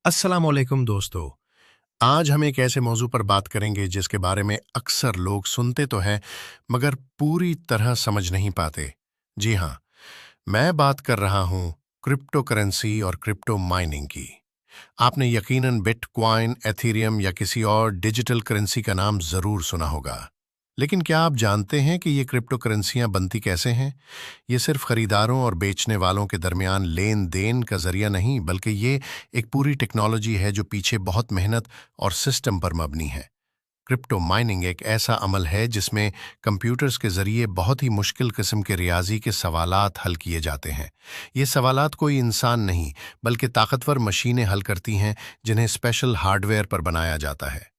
अस्सलामुअलैकुम दोस्तों। आज हम एक ऐसे मौजू पर बात करेंगे जिसके बारे में अक्सर लोग सुनते तो हैं मगर पूरी तरह समझ नहीं पाते। जी हाँ, मैं बात कर रहा हूँ क्रिप्टो करेंसी और क्रिप्टो माइनिंग की। आपने यकीनन बिटकॉइन, एथेरियम या किसी और डिजिटल करेंसी का नाम ज़रूर सुना होगा। लेकिन क्या आप जानते हैं कि ये क्रिप्टो करेंसियाँ बनती कैसे हैं? ये सिर्फ खरीदारों और बेचने वालों के दरमियान लेन देन का जरिया नहीं, बल्कि ये एक पूरी टेक्नोलॉजी है जो पीछे बहुत मेहनत और सिस्टम पर मबनी है। क्रिप्टो माइनिंग एक ऐसा अमल है जिसमें कंप्यूटर्स के जरिए बहुत ही मुश्किल किस्म के रियाजी के सवालात हल किए जाते हैं। ये सवालात कोई इंसान नहीं, बल्कि ताकतवर मशीनें हल करती हैं, जिन्हें स्पेशल हार्डवेयर पर बनाया जाता है।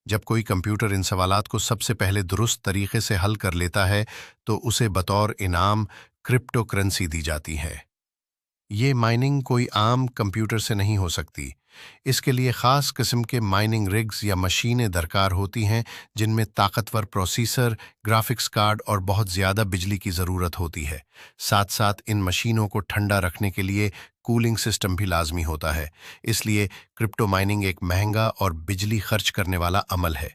जब कोई कंप्यूटर इन सवालात को सबसे पहले दुरुस्त तरीके से हल कर लेता है, तो उसे बतौर इनाम क्रिप्टो करेंसी दी जाती है। ये माइनिंग कोई आम कंप्यूटर से नहीं हो सकती। इसके लिए ख़ास किस्म के माइनिंग रिग्स या मशीनें दरकार होती हैं, जिनमें ताकतवर प्रोसेसर, ग्राफिक्स कार्ड और बहुत ज़्यादा बिजली की ज़रूरत होती है। साथ साथ इन मशीनों को ठंडा रखने के लिए कूलिंग सिस्टम भी लाजमी होता है। इसलिए क्रिप्टो माइनिंग एक महंगा और बिजली खर्च करने वाला अमल है।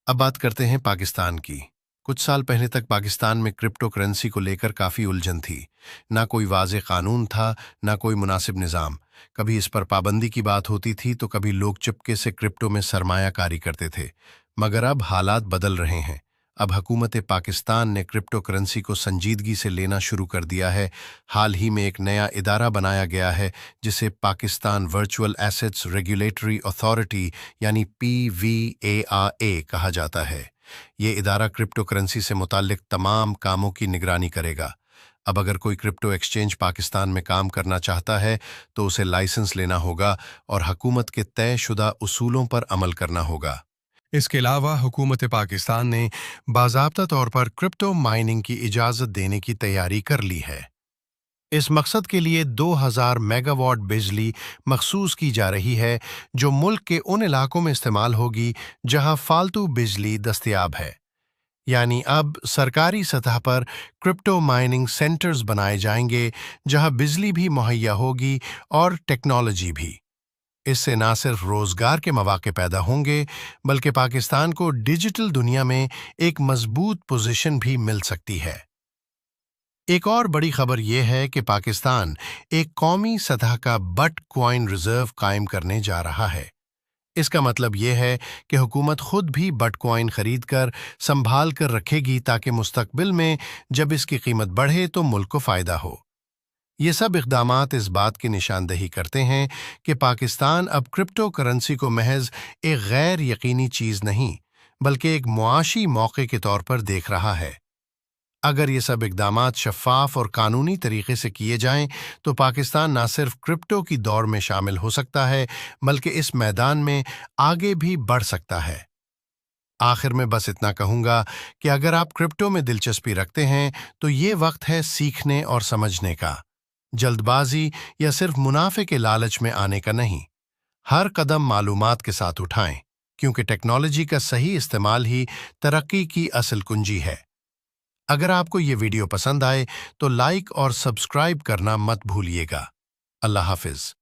अब बात करते हैं पाकिस्तान की। कुछ साल पहले तक पाकिस्तान में क्रिप्टो करेंसी को लेकर काफ़ी उलझन थी। ना कोई वाज़ेह कानून था, ना कोई मुनासिब निज़ाम। कभी इस पर पाबंदी की बात होती थी, तो कभी लोग चुपके से क्रिप्टो में सरमायाकारी करते थे। मगर अब हालात बदल रहे हैं। अब हुकूमत पाकिस्तान ने क्रिप्टो करेंसी को संजीदगी से लेना शुरू कर दिया है। हाल ही में एक नया इदारा बनाया गया है, जिसे Pakistan virtual assets regulatory authority यानी PVARA कहा जाता है। ये इदारा क्रिप्टो करेंसी से मुताल्लिक तमाम कामों की निगरानी करेगा। अब अगर कोई क्रिप्टो एक्सचेंज पाकिस्तान में काम करना चाहता है, तो उसे लाइसेंस लेना होगा और हुकूमत के तयशुदा उसूलों पर अमल करना होगा। इसके अलावा हुकूमत पाकिस्तान ने बाज़ाब्ता तौर पर क्रिप्टो माइनिंग की इजाज़त देने की तैयारी कर ली है। इस मकसद के लिए 2000 मेगावाट बिजली मखसूस की जा रही है, जो मुल्क के उन इलाकों में इस्तेमाल होगी जहां फालतू बिजली दस्तयाब है। यानी अब सरकारी सतह पर क्रिप्टो माइनिंग सेंटर्स बनाए जाएंगे, जहां बिजली भी मुहैया होगी और टेक्नोलॉजी भी। इससे ना सिर्फ रोजगार के मौके पैदा होंगे, बल्कि पाकिस्तान को डिजिटल दुनिया में एक मजबूत पोजीशन भी मिल सकती है। एक और बड़ी खबर यह है कि पाकिस्तान एक कौमी सतह का बिटकॉइन रिजर्व कायम करने जा रहा है। इसका मतलब यह है कि हुकूमत खुद भी बिटकॉइन खरीद कर संभाल कर रखेगी, ताकि मुस्तकबिल में जब इसकी कीमत बढ़े तो मुल्क को फ़ायदा हो। ये सब इक़दामात इस बात की निशानदही करते हैं कि पाकिस्तान अब क्रिप्टो करेंसी को महज एक गैर यकीनी चीज़ नहीं, बल्कि एक मुआशी मौके के तौर पर देख रहा है। अगर ये सब इक़दामात शफ़ाफ़ और कानूनी तरीके से किए जाएं, तो पाकिस्तान न सिर्फ क्रिप्टो की दौड़ में शामिल हो सकता है, बल्कि इस मैदान में आगे भी बढ़ सकता है। आखिर में बस इतना कहूँगा कि अगर आप क्रिप्टो में दिलचस्पी रखते हैं, तो ये वक्त है सीखने और समझने का। जल्दबाजी या सिर्फ मुनाफे के लालच में आने का नहीं। हर कदम मालूमात के साथ उठाएं, क्योंकि टेक्नोलॉजी का सही इस्तेमाल ही तरक्की की असल कुंजी है। अगर आपको ये वीडियो पसंद आए, तो लाइक और सब्सक्राइब करना मत भूलिएगा। अल्लाह हाफिज।